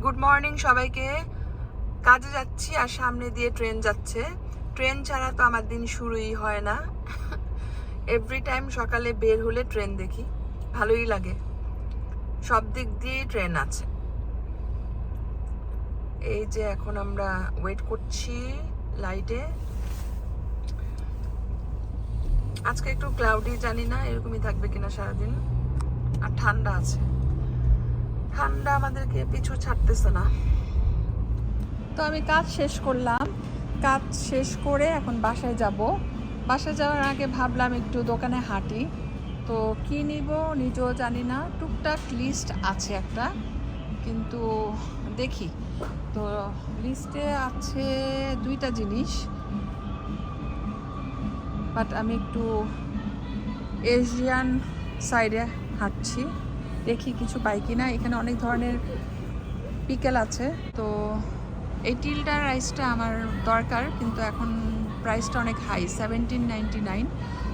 Good morning সবাইকে। কাজে যাচ্ছি আর সামনে দিয়ে ট্রেন যাচ্ছে। ট্রেন ছাড়া তো আমার দিন শুরুই হয় না। এভরি টাইম সকালে বের হলে ট্রেন দেখি, ভালোই লাগে। সব দিক দিয়েই ট্রেন আছে। এই যে এখন আমরা ওয়েট করছি লাইটে। আজকে একটু ক্লাউডি, জানি না এরকমই থাকবে কিনা সারাদিন। আর ঠান্ডা আছে, ঠান্ডা আমাদেরকে পিছু ছাড়তেছে না। তো আমি কাজ শেষ করলাম, কাজ শেষ করে এখন বাসায় যাব। বাসায় যাওয়ার আগে ভাবলাম একটু দোকানে হাঁটি। তো কি নিব নিজেও জানি না, টুকটাক লিস্ট আছে একটা, কিন্তু দেখি। তো লিস্টে আছে 2টা জিনিস, বাট আমি একটু এশিয়ান সাইডে হাঁটছি, দেখি কিছু পাই কি না। এখানে অনেক ধরনের পিকেল আছে। তো এই টিলডা রাইসটা আমার দরকার, কিন্তু এখন প্রাইসটা অনেক হাই, 17.99।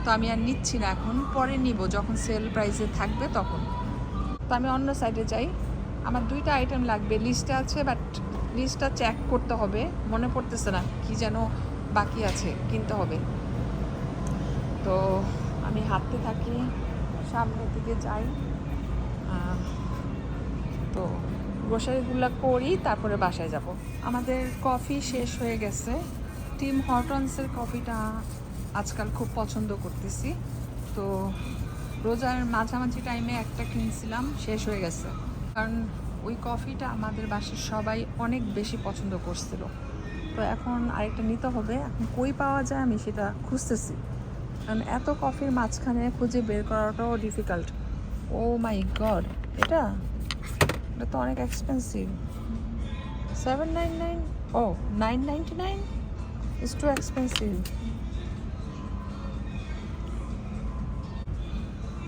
তো আমি আর নিচ্ছি না, এখন পরে নিব যখন সেল প্রাইসে থাকবে তখন। তো আমি অন্য সাইডে যাই। আমার 2টা আইটেম লাগবে, লিস্টে আছে, বাট লিস্টটা চেক করতে হবে, মনে পড়তেছে না কি যেন বাকি আছে, কিনতে হবে। তো আমি হাঁটতে থাকি, সামনের দিকে যাই। তো গ্রোসারিগুলো করি, তারপরে বাসায় যাব। আমাদের কফি শেষ হয়ে গেছে। টিম হর্টনসের কফিটা আজকাল খুব পছন্দ করতেছি। তো রোজার মাঝামাঝি টাইমে একটা কিনছিলাম, শেষ হয়ে গেছে। কারণ ওই কফিটা আমাদের বাসার সবাই অনেক বেশি পছন্দ করছিল। তো এখন আরেকটা নিতে হবে। এখন কই পাওয়া যায় আমি সেটা খুঁজতেছি, কারণ এত কফির মাঝখানে খুঁজে বের করাটাও ডিফিকাল্ট। ও মাই গড, এটা তো অনেক এক্সপেন্সিভ। 799, ও 999 ইজ টু এক্সপেন্সিভ।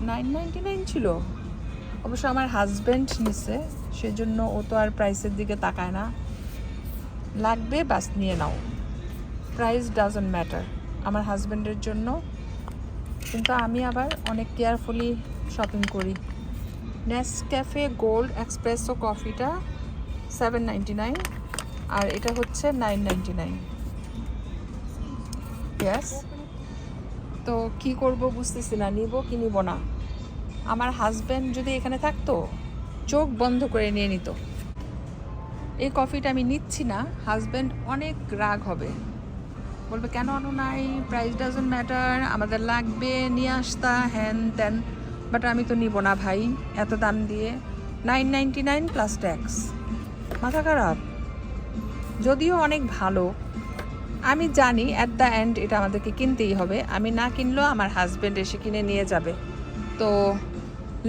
999 ছিল। অবশ্য আমার হাজব্যান্ড নিছে, সেজন্য ও তো আর প্রাইসের দিকে তাকায় না, লাগবে বাস নিয়ে নাও, প্রাইস ডাজন্ট ম্যাটার আমার হাজব্যান্ডের জন্য। কিন্তু আমি আবার অনেক কেয়ারফুলি শপিং করি। নেসক্যাফে গোল্ড এক্সপ্রেসো কফিটা 799, আর এটা হচ্ছে 999। ইয়েস। তো কি করব বুঝতেছি না, নিব কি নিব না। আমার হাজব্যান্ড যদি এখানে থাকতো, চোখ বন্ধ করে নিয়ে নিত। এই কফিটা আমি নিচ্ছি না, হাজব্যান্ড অনেক রাগ হবে, বলবে কেন আনো নাই, প্রাইস ডাজন্ট ম্যাটার, আমাদের লাগবে, নিয়ে আসতা, হ্যান ত্যান। বাট আমি তো নিব না ভাই, এত দাম দিয়ে। 999 প্লাস ট্যাক্স, মাথা খারাপ। যদিও অনেক ভালো, আমি জানি অ্যাট দ্য এন্ড এটা আমাদেরকে কিনতেই হবে। আমি না কিনলেও আমার হাজব্যান্ড এসে কিনে নিয়ে যাবে। তো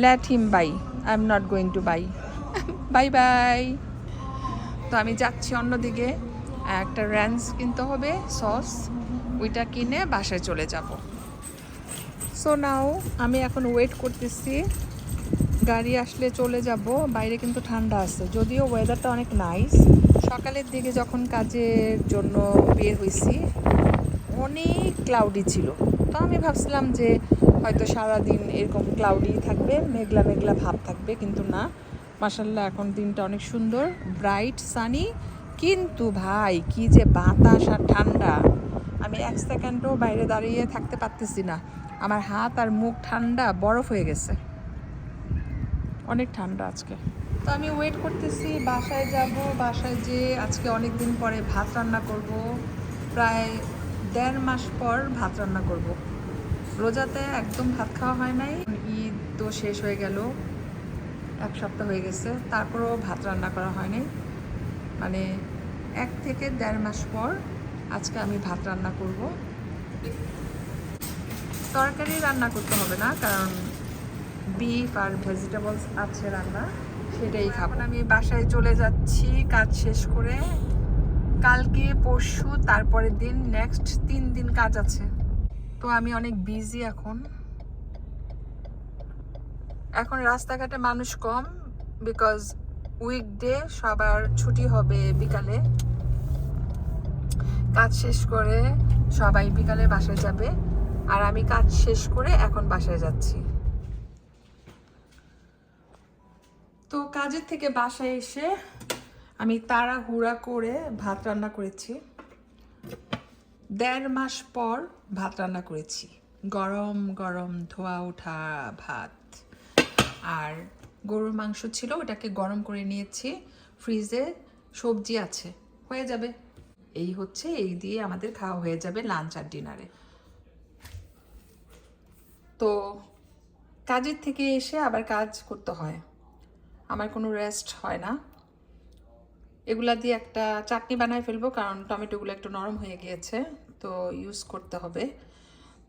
let him buy, I am not going to buy. Bye bye. তো আমি যাচ্ছি অন্যদিকে, একটা র্যান্স কিনতে হবে, সস, ওইটা কিনে বাসায় চলে যাব। সো নাও আমি এখন ওয়েট করতেছি, গাড়ি আসলে চলে যাব। বাইরে কিন্তু ঠান্ডা আছে, যদিও ওয়েদারটা অনেক নাইস। সকালের দিকে যখন কাজের জন্য বের হয়েছি অনেক ক্লাউডি ছিল। তো আমি ভাবছিলাম যে হয়তো সারাদিন এরকম ক্লাউডি থাকবে, মেঘলা মেঘলা ভাব থাকবে, কিন্তু না, মাশাআল্লাহ এখন দিনটা অনেক সুন্দর, ব্রাইট সানি। কিন্তু ভাই কি যে বাতাস আর ঠান্ডা, আমি 1 সেকেন্ডও বাইরে দাঁড়িয়ে থাকতে পারতেছি না। আমার হাত আর মুখ ঠান্ডা, বরফ হয়ে গেছে, অনেক ঠান্ডা আজকে। তো আমি ওয়েট করতেছি, বাসায় যাব। বাসায় যেয়ে আজকে অনেক দিন পরে ভাত রান্না করব, প্রায় 1.5 মাস পর ভাত রান্না করব। রোজাতে একদম ভাত খাওয়া হয় নাই, ঈদ তো শেষ হয়ে গেল, 1 সপ্তাহ হয়ে গেছে, তারপরেও ভাত রান্না করা হয় নাই। মানে 1 থেকে 1.5 মাস পর আজকে আমি ভাত রান্না করব। তরকারি রান্না করতে হবে না, কারণ বিফ আর ভেজিটেবলস আছে রান্না, সেটাই খাবো। আমি বাসায় চলে যাচ্ছি কাজ শেষ করে। কালকে পরশু তারপরের দিন, নেক্সট 3 দিন কাজ আছে। তো আমি অনেক বিজি এখন। এখন রাস্তাঘাটে মানুষ কম, বিকজ উইকডে, সবার ছুটি হবে বিকালে। কাজ শেষ করে সবাই বিকালে বাসায় যাবে, আর আমি কাজ শেষ করে এখন বাসায় যাচ্ছি। তো কাজের থেকে বাসায় এসে আমি তাড়াহুড়া করে ভাত রান্না করেছি। 1.5 মাস পর ভাত রান্না করেছি, গরম গরম ধোয়া ওঠা ভাত। আর গরুর মাংস ছিল, ওটাকে গরম করে নিয়েছি, ফ্রিজে সবজি আছে, হয়ে যাবে। এই হচ্ছে, এই দিয়ে আমাদের খাওয়া হয়ে যাবে লাঞ্চ আর ডিনারে। তো কাজের থেকে এসে আবার কাজ করতে হয়, আমার কোনো রেস্ট হয় না। এগুলা দিয়ে একটা চাটনি বানায় ফেলবো, কারণ টমেটোগুলো একটু নরম হয়ে গিয়েছে, তো ইউজ করতে হবে।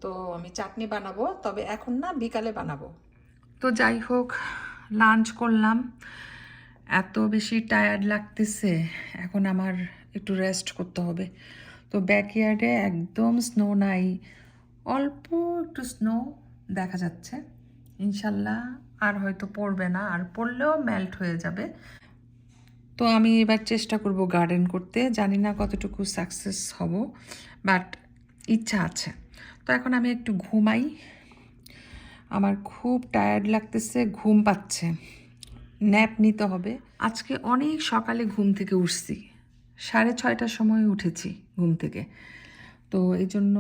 তো আমি চাটনি বানাবো, তবে এখন না, বিকালে বানাবো। তো যাই হোক, লাঞ্চ করলাম, এত বেশি টায়ার্ড লাগতেছে, এখন আমার একটু রেস্ট করতে হবে। তো ব্যাকইয়ার্ডে একদম স্নো নাই, অল্প একটু স্নো দেখা যাচ্ছে। ইনশাল্লাহ আর হয়তো পড়বে না, আর পড়লেও মেল্ট হয়ে যাবে। তো আমি এবার চেষ্টা করব গার্ডেন করতে, জানি না কতটুকু সাকসেস হব, বাট ইচ্ছা আছে। তো এখন আমি একটু ঘুমাই, আমার খুব টায়ার্ড লাগতেছে, ঘুম পাচ্ছে, ন্যাপ নিতে হবে। আজকে অনেক সকালে ঘুম থেকে উঠছি, 6:30টার সময় উঠেছি ঘুম থেকে। তো এই জন্য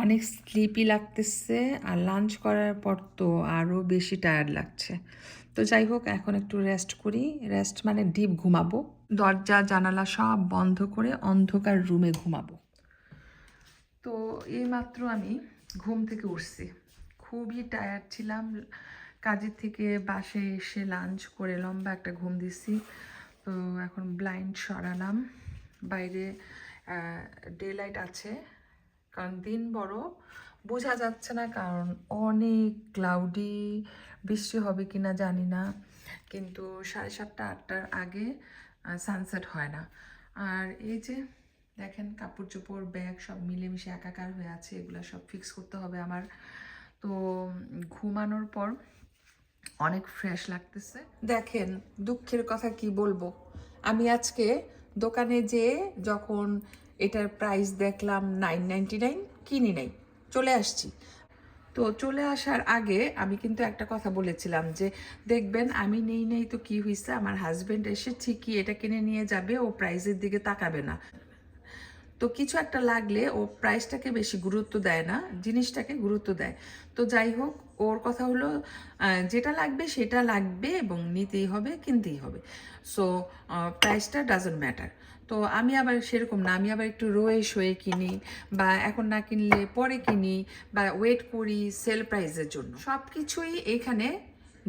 অনেক স্লিপি লাগতেছে, আর লাঞ্চ করার পর তো আরও বেশি টায়ার্ড লাগছে। তো যাই হোক, এখন একটু রেস্ট করি, রেস্ট মানে ডিপ ঘুমাবো, দরজা জানালা সব বন্ধ করে অন্ধকার রুমে ঘুমাবো। তো এইমাত্র আমি ঘুম থেকে উঠছি, খুবই টায়ার্ড ছিলাম, কাজের থেকে বাসায় এসে লাঞ্চ করে লম্বা একটা ঘুম দিছি। তো এখন ব্লাইন্ড সরালাম, বাইরে ডে লাইট আছে, কারণ দিন বড়, বোঝা যাচ্ছে না, কারণ অনেক ক্লাউডি, বৃষ্টি হবে কি না জানি না, কিন্তু 7:30 8টার আগে সানসেট হয় না। আর এই যে দেখেন, কাপড় চোপড় ব্যাগ সব মিলেমিশে একাকার হয়ে আছে, এগুলো সব ফিক্স করতে হবে আমার। তো ঘুমানোর পর অনেক ফ্রেশ লাগতেছে। দেখেন, দুঃখের কথা কি বলবো, আমি আজকে দোকানে যেয়ে যখন এটার প্রাইস দেখলাম 9.99, কিনি নাই, চলে আসছি। তো চলে আসার আগে আমি কিন্তু একটা কথা বলেছিলাম যে দেখবেন আমি নেই তো কি হয়েছে, আমার হাজব্যান্ড এসে ঠিকই এটা কিনে নিয়ে যাবে, ও প্রাইসের দিকে তাকাবে না। তো কিছু একটা লাগলে ও প্রাইসটাকে বেশি গুরুত্ব দেয় না, জিনিসটাকে গুরুত্ব দেয়। তো যাই হোক, ওর কথা হলো যেটা লাগবে সেটা লাগবে এবং নিতেই হবে, কিনতেই হবে। সো প্রাইসটা ডাজন্ট ম্যাটার। তো আমি আবার সেরকম না, আমি আবার একটু রয়ে শোয়ে কিনি, বা এখন না কিনলে পরে কিনি, বা ওয়েট করি সেল প্রাইসের জন্য। সব কিছুই এখানে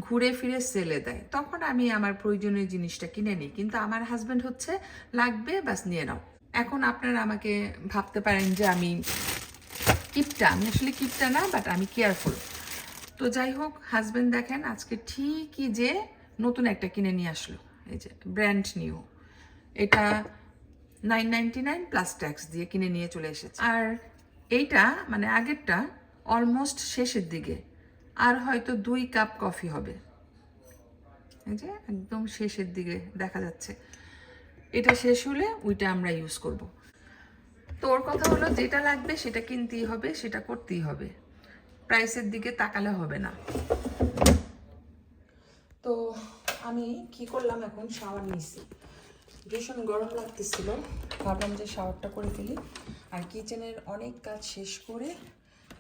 ঘুরে ফিরে সেলে দেয়, তখন আমি আমার প্রয়োজনীয় জিনিসটা কিনে নিই। কিন্তু আমার হাজব্যান্ড হচ্ছে লাগবে, বাস নিয়ে নাও। এখন আপনারা আমাকে ভাবতে পারেন যে আমি কিপটা, আমি আসলে কিপটা না, বাট আমি কেয়ারফুল। তো যাই হোক, হাজব্যান্ড দেখেন আজকে ঠিকই যে নতুন একটা কিনে নিয়ে আসলো, এই যে ব্র্যান্ড নিউ, এটা 9.99 প্লাস ট্যাক্স দিয়ে কিনে নিয়ে চলে এসেছে। আর এইটা মানে আগেরটা অলমোস্ট শেষের দিকে, আর হয়তো 2 কাপ কফি হবে, এই যে একদম শেষের দিকে দেখা যাচ্ছে। এটা শেষ হলে ওইটা আমরা ইউজ করব। তো ওর কথা হলো যেটা লাগবে সেটা কিনতেই হবে, সেটা করতেই হবে, প্রাইসের দিকে তাকালে হবে না। তো আমি কি করলাম, এখন শাওয়ার নিছি, ভীষণ গরম লাগতেছিল, ভাবলাম যে শাওয়ারটা করে ফেলি। আর কিচেনের অনেক কাজ শেষ করে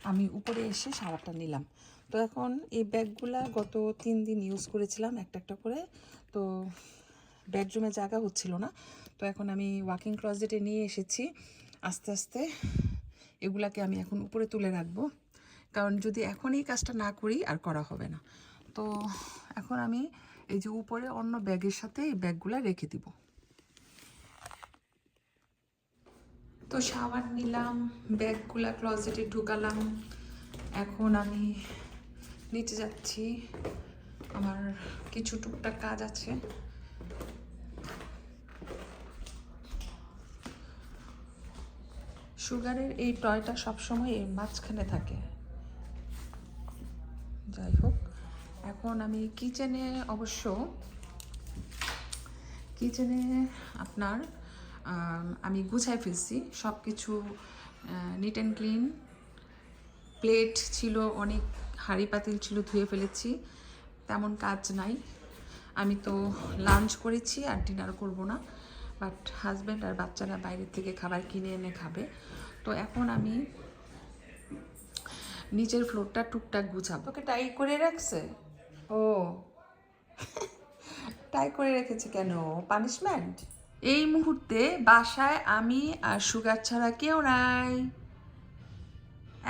আমি উপরে এসে শাওয়ারটা নিলাম। তো এখন এই ব্যাগগুলা গত 3 দিন ইউজ করেছিলাম একটা একটা করে, তো বেডরুমে জায়গা হচ্ছিল না। তো এখন আমি ওয়াকিং ক্লোজেটে নিয়ে এসেছি, আস্তে আস্তে এগুলাকে আমি এখন উপরে তুলে রাখবো, কারণ যদি এখন এই কাজটা না করি আর করা হবে না। তো এখন আমি এই যে উপরে অন্য ব্যাগের সাথে এই ব্যাগগুলা রেখে দিব। তো শাওয়ার নিলাম, ব্যাগগুলা ক্লোজেটে ঢুকালাম, এখন আমি নিচে যাচ্ছি, আমার কিছু টুকটাক কাজ আছে। সুগারের এই টয়টা সবসময় এর মাঝখানে থাকে। যাই হোক, এখন আমি কিচেনে, অবশ্য কিচেনে আপনার আমি গুছাই ফেলছি সব কিছু, নিট অ্যান্ড ক্লিন। প্লেট ছিল অনেক, হাঁড়ি পাতিল ছিল, ধুয়ে ফেলেছি, তেমন কাজ নাই। আমি তো লাঞ্চ করেছি আর ডিনার করব না, বাট হাজব্যান্ড আর বাচ্চারা বাইরের থেকে খাবার কিনে এনে খাবে। তো এখন আমি নিচের ফ্লোরটা টুকটাক গুছাবো। তোকে টাই করে রাখছে? ও টাই করে রেখেছে কেন? পানিশমেন্ট? এই মুহূর্তে বাসায় আমি আর সুগার ছাড়া কেউ নাই,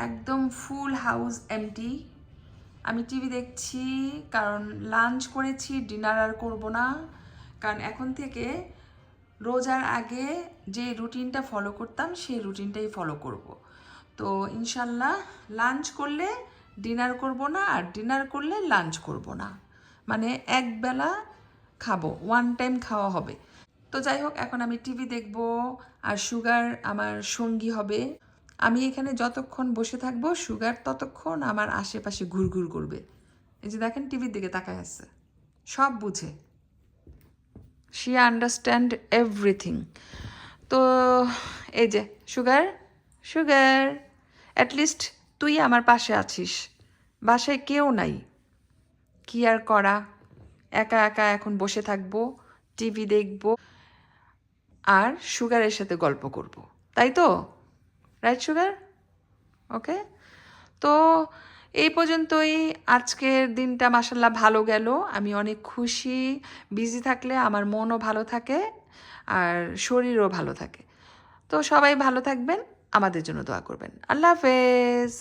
একদম ফুল হাউস এমটি। আমি টিভি দেখছি কারণ লাঞ্চ করেছি, ডিনার আর করব না, কারণ এখন থেকে রোজার আগে যে রুটিনটা ফলো করতাম সেই রুটিনটাই ফলো করব। তো ইনশাল্লাহ লাঞ্চ করলে ডিনার করব না, আর ডিনার করলে লাঞ্চ করব না, মানে একবেলা খাবো, ওয়ান টাইম খাওয়া হবে। তো যাই হোক, এখন আমি টিভি দেখব আর সুগার আমার সঙ্গী হবে। আমি এখানে যতক্ষণ বসে থাকবো সুগার ততক্ষণ আমার আশেপাশে ঘুরঘুর করবে। এই যে দেখেন টিভির দিকে তাকায় আছে, সব বুঝে, শি আন্ডারস্ট্যান্ড এভরিথিং। তো এই যে সুগার, সুগার, অ্যাটলিস্ট তুই আমার পাশে আছিস, বাসায় কেউ নাই, কি আর করা, একা একা এখন বসে থাকবো, টিভি দেখবো আর সুগারের সাথে গল্প করব, তাই তো? Right sugar? ওকে। তো এই পর্যন্তই আজকের দিনটা মাশাল্লাহ ভালো গেল। আমি অনেক খুশি। বিজি থাকলে আমার মনও ভালো থাকে আর শরীরও ভালো থাকে। তো সবাই ভালো থাকবেন, আমাদের জন্য দোয়া করবেন। আল্লাহ হাফেজ।